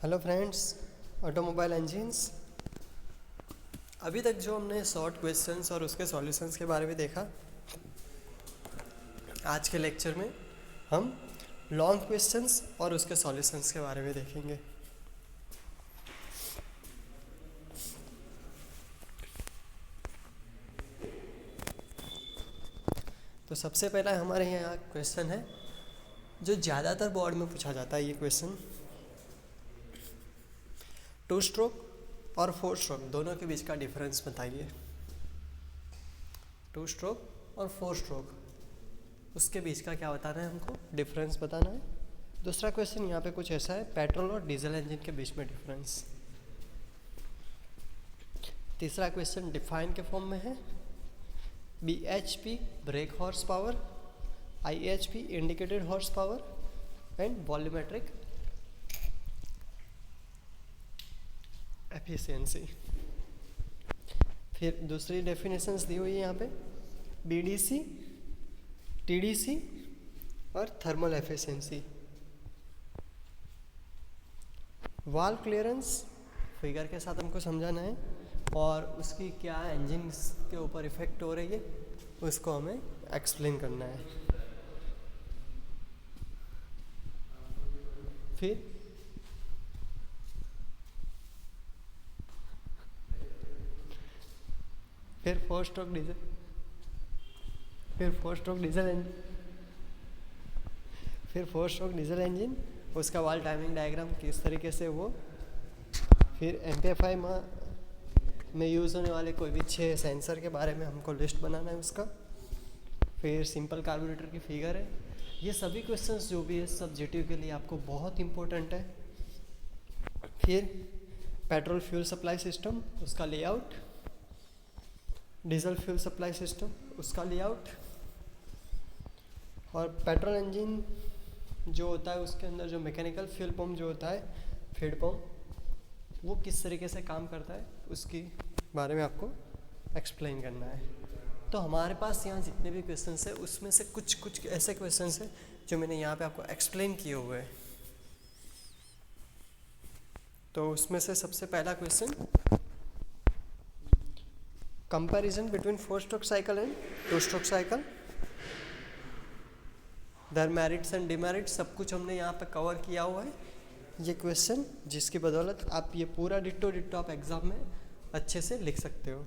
Hello friends, automobile engines. अभी तक जो हमने शॉर्ट क्वेश्चंस और उसके सॉल्यूशंस के बारे में देखा, आज के लेक्चर में हम लॉन्ग क्वेश्चंस और उसके सॉल्यूशंस के बारे में देखेंगे। तो सबसे पहला हमारे यहाँ क्वेश्चन है जो ज़्यादातर बोर्ड में पूछा जाता है। ये क्वेश्चन 2 स्ट्रोक और 4 स्ट्रोक दोनों के बीच का डिफरेंस बताइए। 2 स्ट्रोक और 4 स्ट्रोक उसके बीच का क्या बताना है, हमको डिफरेंस बताना है। दूसरा क्वेश्चन यहाँ पे कुछ ऐसा है, पेट्रोल और डीजल इंजन के बीच में डिफरेंस। तीसरा क्वेश्चन डिफाइन के फॉर्म में है, BHP break horse power, IHP indicated horse power and volumetric efficiency. फिर दूसरी डेफिनेशंस दी हुई है यहाँ पे, BDC, TDC और thermal efficiency. Valve clearance figure के साथ हमको समझाना है और उसकी क्या इंजन के ऊपर इफेक्ट हो रही है उसको हमें एक्सप्लेन करना है। फिर 4 स्ट्रोक डीजल, फिर 4 स्ट्रोक डीजल इंजन, उसका वाल टाइमिंग डायग्राम किस तरीके से वो। फिर MPFI में यूज़ होने वाले कोई भी 6 सेंसर के बारे में हमको लिस्ट बनाना है उसका। फिर सिंपल कार्बोरेटर की फिगर है। ये सभी क्वेश्चंस जो भी है सब GTU के लिए आपको बहुत इम्पोर्टेंट है। फिर पेट्रोल फ्यूल सप्लाई सिस्टम, उसका layout, diesel fuel supply system, उसका लेआउट, और पेट्रोल इंजन जो होता है उसके अंदर जो मैकेनिकल फ्यूल पंप जो होता है, फीड पंप, वो किस तरीके से काम करता है उसके बारे में आपको एक्सप्लेन करना है। तो हमारे पास यहाँ जितने भी क्वेश्चंस हैं उसमें से कुछ ऐसे क्वेश्चंस हैं जो मैंने यहाँ पे आपको एक्सप्लेन किए हुए हैं। तो उसमें से सबसे पहला question, comparison between 4 stroke cycle and 2 stroke cycle, there merits and demerits, सब कुछ हमने यहाँ पे कवर किया हुआ है। ये क्वेश्चन जिसकी बदौलत आप ये पूरा डिट्टो आप एग्जाम में अच्छे से लिख सकते हो।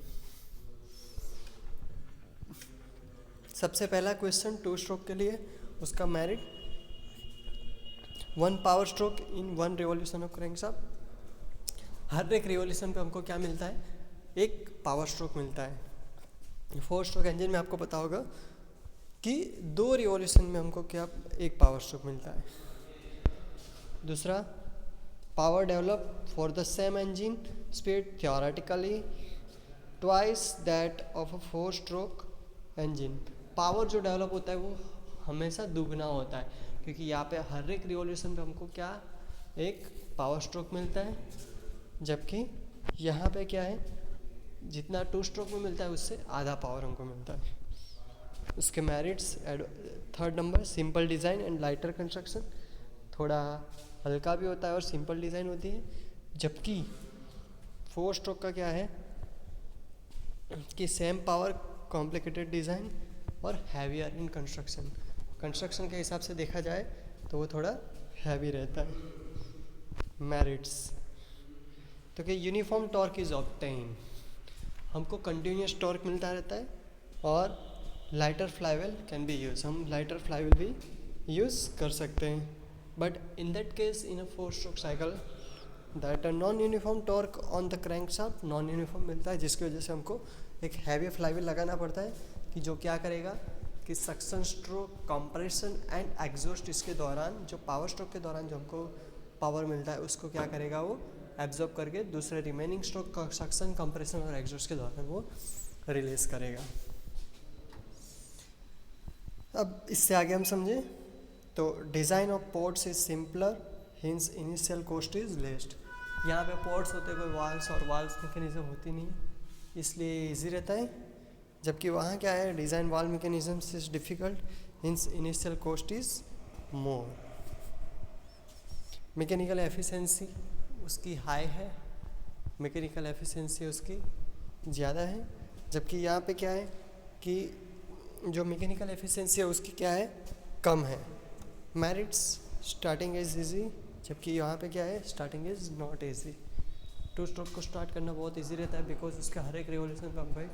सबसे पहला क्वेश्चन 2 स्ट्रोक के लिए, उसका merit 1 power stroke in 1 revolution of crankshaft. हर एक रिवॉल्यूशन पे हमको क्या मिलता है, एक पावर स्ट्रोक मिलता है। 4 स्ट्रोक इंजन में आपको पता होगा कि 2 रिवॉल्यूशन में हमको क्या एक पावर स्ट्रोक मिलता है। दूसरा, power develop for the same engine speed theoretically twice that of a 4 stroke engine. Power जो डेवलप होता है वो हमेशा दुगना होता है, क्योंकि यहाँ पे हर एक रिवॉल्यूशन पे हमको क्या एक पावर स्ट्रोक मिलता है, जबकि यहाँ पे क्या है, जितना 2 स्ट्रोक में मिलता है उससे आधा पावर हमको मिलता है। उसके merits, 3rd number, simple design and lighter construction, थोड़ा हल्का भी होता है और सिंपल डिज़ाइन होती है। जबकि 4 स्ट्रोक का क्या है कि सेम पावर, कॉम्प्लिकेटेड डिज़ाइन और हैवियर इन कंस्ट्रक्शन के हिसाब से देखा जाए तो वो थोड़ा हैवी रहता है। मेरिट्स तो कि यूनिफॉर्म टॉर्क इज ऑब्टेन, हमको कंटिन्यूस टॉर्क मिलता रहता है, और lighter flywheel can be use, हम लाइटर फ्लाईव्हील भी यूज़ कर सकते हैं। But in that case in a 4 stroke cycle that non uniform torque on the crankshaft non uniform मिलता है, जिसकी वजह से हमको एक हैवी फ्लाईव्हील लगाना पड़ता है कि जो क्या करेगा कि suction stroke, compression and exhaust, इसके दौरान जो पावर स्ट्रोक के दौरान जो हमको पावर मिलता है उसको क्या करेगा वो एब्जॉर्ब करके दूसरे रिमेनिंग स्ट्रोक सक्शन, कंप्रेशन और एग्जॉस्ट के दौरान वो रिलीज करेगा। अब इससे आगे हम समझें तो design of ports is simpler, hence initial cost is least. यहाँ पे पोर्ट्स होते हैं, कोई वाल्व्स और वाल्व्स मैकेनिज्म होती नहीं, इसलिए इजी रहता है। जबकि वहाँ क्या है, design valve mechanism is difficult, hints initial cost is more. Mechanical efficiency उसकी हाई है, मैकेनिकल एफिशिएंसी उसकी ज़्यादा है, जबकि यहाँ पे क्या है कि जो मैकेनिकल एफिशिएंसी है उसकी क्या है, कम है। मेरिट्स स्टार्टिंग इज इजी, जबकि यहाँ पे क्या है, starting is not easy. Two stroke को स्टार्ट करना बहुत इजी रहता है बिकॉज उसके हर एक रिवॉल्यूशन का हमको एक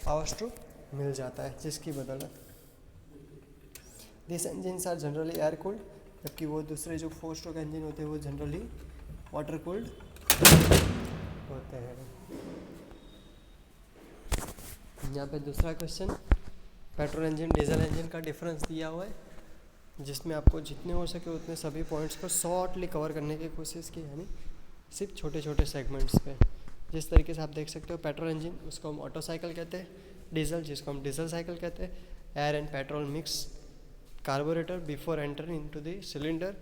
पावर स्ट्रोक मिल जाता है, जिसकी बदौलत this engines are generally air cooled, जबकि वो दूसरे जो 4 स्ट्रोक इंजन होते हैं वो जनरली वाटर कूल्ड होते हैं। यहाँ पे दूसरा question, petrol engine diesel engine का डिफरेंस दिया हुआ है, जिसमें आपको जितने हो सके उतने सभी पॉइंट्स को शॉर्टली कवर करने की कोशिश की, यानी सिर्फ छोटे छोटे सेगमेंट्स पे। जिस तरीके से आप देख सकते हो, पेट्रोल इंजन उसको हम ऑटो साइकिल कहते हैं, डीजल जिसको हम डीजल साइकिल कहते हैं, air and petrol mix carburettor before entering into the cylinder,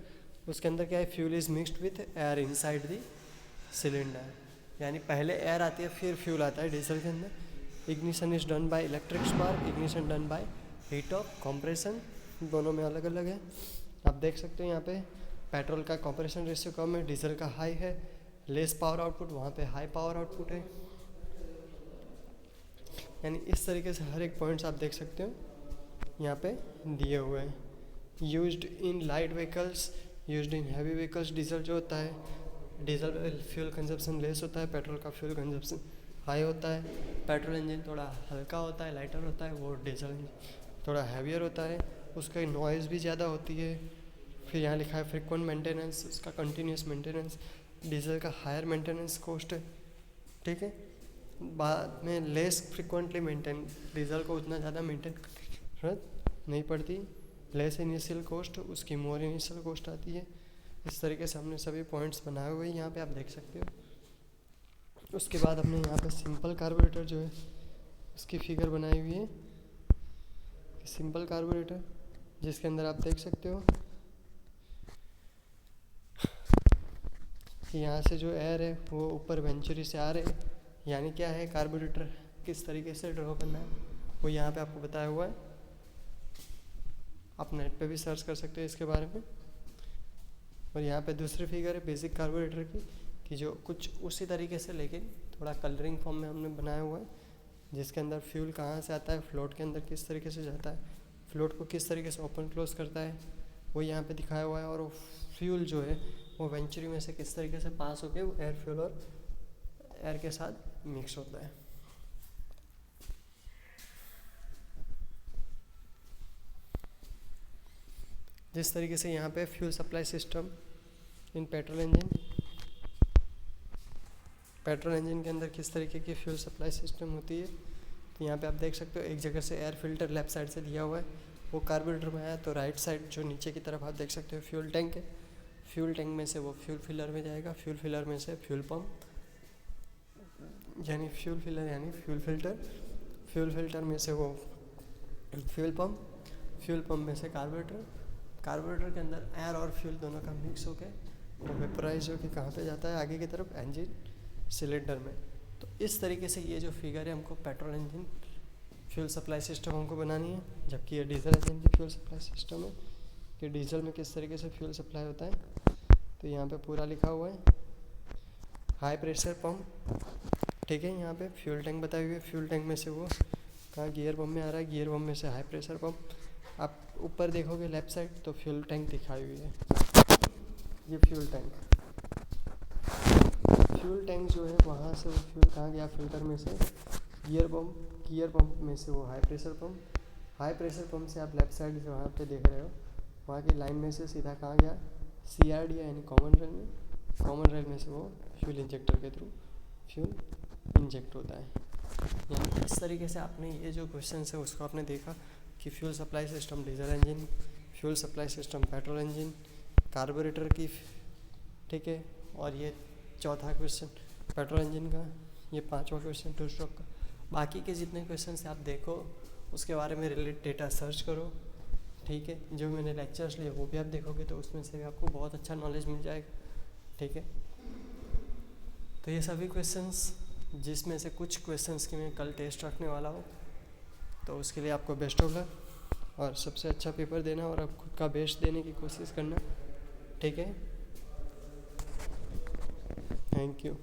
उसके अंदर क्या है, fuel is mixed with air inside the cylinder, यानी पहले एयर आती है फिर फ्यूल आता है डीजल के अंदर। Ignition is done by electric spark, ignition done by heat of compression, दोनों में अलग अलग है। आप देख सकते हो यहाँ पे पेट्रोल का कंप्रेशन रेशियो कम है, डीजल का हाई है, लेस पावर आउटपुट, वहाँ पे हाई पावर आउटपुट है। यानी इस तरीके से हर एक पॉइंट्स आप देख सकते हो यहाँ पे दिए हुए हैं। Used in light vehicles, used in heavy vehicles, diesel जो होता है, डीजल फ्यूल कंजप्शन लेस होता है, पेट्रोल का फ्यूल कंजप्शन हाई होता है। पेट्रोल इंजन थोड़ा हल्का होता है, लाइटर होता है, वो डीजल इंजन थोड़ा हैवियर होता है, उसका नॉइज़ भी ज़्यादा होती है। फिर यहाँ लिखा है फ्रिक्वेंट मेंटेनेंस, उसका कंटिन्यूस मेंटेनेंस, डीजल का हायर मेंटेनेंस कॉस्ट है, ठीक है। बाद में लेस फ्रिक्वेंटली मेंटेन, डीजल को उतना ज़्यादा मेंटेन जरूरत नहीं पड़ती, लेस इनिशियल कॉस्ट, उसकी मोर इनिशियल कॉस्ट आती है। इस तरीके से हमने सभी पॉइंट्स बनाए हुए हैं, यहाँ पे आप देख सकते हो। उसके बाद हमने यहाँ पे सिंपल कार्बोरेटर जो है उसकी फिगर बनाई हुई है, सिंपल कार्बोरेटर जिसके अंदर आप देख सकते हो कि यहाँ से जो एयर है वो ऊपर वेंचुरी से आ रहे हैं, यानी क्या है, कार्बोरेटर किस तरीके से ड्रॉ करना है वो यहाँ पे आपको बताया हुआ है। आप नेट पे भी सर्च कर सकते हो इसके बारे में। और यहाँ पे दूसरी फिगर है बेसिक कार्बोरेटर की, कि जो कुछ उसी तरीके से लेकिन थोड़ा कलरिंग फॉर्म में हमने बनाया हुआ है, जिसके अंदर फ्यूल कहाँ से आता है, फ्लोट के अंदर किस तरीके से जाता है, फ्लोट को किस तरीके से ओपन क्लोज करता है, वो यहाँ पे दिखाया हुआ है। और वो फ्यूल जो है वो वेंचुरी में से किस तरीके से पास होकर वो एयर फ्यूल और एयर के साथ मिक्स होता है। जिस तरीके से यहाँ पे fuel supply system in petrol engine के अंदर किस तरीके की फ्यूल सप्लाई सिस्टम होती है, तो यहाँ पे आप देख सकते हो एक जगह से एयर फिल्टर लेफ्ट साइड से दिया हुआ है, वो कार्बोरेटर में आया, तो राइट साइड जो नीचे की तरफ आप देख सकते हो फ्यूल टैंक है, फ्यूल टैंक में से वो फ्यूल फिलर में जाएगा, फ्यूल फिलर में से फ्यूल पम्प, यानी फ्यूल फिलर यानी फ्यूल फिल्टर, फ्यूल फिल्टर में से वो फ्यूल पम्प में से कार्बोरेटर, कार्बोरेटर के अंदर एयर और फ्यूल दोनों का मिक्स होकर वो वेपराइज होकर कहाँ पे जाता है, आगे की तरफ इंजन सिलेंडर में। तो इस तरीके से ये जो फिगर है हमको petrol engine fuel supply system हमको बनानी है, जबकि ये डीजल इंजन की फ्यूल सप्लाई सिस्टम है कि डीजल में किस तरीके से फ्यूल सप्लाई होता है। तो यहाँ पे पूरा लिखा हुआ है, हाई प्रेशर पंप, ठीक है। यहाँ पे फ्यूल टैंक बताई हुई है, फ्यूल टैंक में से वो कहाँ गियर पंप में आ रहा है, गियर पंप में से हाई प्रेशर पंप। आप ऊपर देखोगे लेफ्ट साइड तो फ्यूल टैंक दिखाई हुई है, ये फ्यूल टैंक जो है वहाँ से वो फ्यूल कहाँ गया, फिल्टर में से गियर पंप में से वो हाई प्रेशर पंप से आप लेफ्ट साइड से वहाँ पे देख रहे हो, वहाँ की लाइन में से सीधा कहाँ गया, CRD यानी कॉमन रेल में से वो फ्यूल इंजेक्टर के थ्रू फ्यूल इंजेक्ट होता है। यानी इस तरीके से आपने ये जो क्वेश्चन है उसको आपने देखा कि fuel supply system diesel engine, fuel supply system petrol engine, carburettor की, ठीक है। और ये चौथा क्वेश्चन पेट्रोल इंजन का, ये पांचवा क्वेश्चन टू स्ट्रोक का। बाकी के जितने क्वेश्चन से आप देखो उसके बारे में रिलेटेड डेटा सर्च करो, ठीक है। जो मैंने लेक्चर्स लिए वो भी आप देखोगे तो उसमें से भी आपको बहुत अच्छा नॉलेज मिल जाएगा, ठीक है। तो ये सभी क्वेश्चंस जिसमें से कुछ क्वेश्चंस की मैं कल टेस्ट रखने वाला हूँ, तो उसके लिए आपको बेस्ट ऑफ लक और सबसे अच्छा पेपर देना और आप खुद का बेस्ट देने की कोशिश करना, ठीक है। Thank you.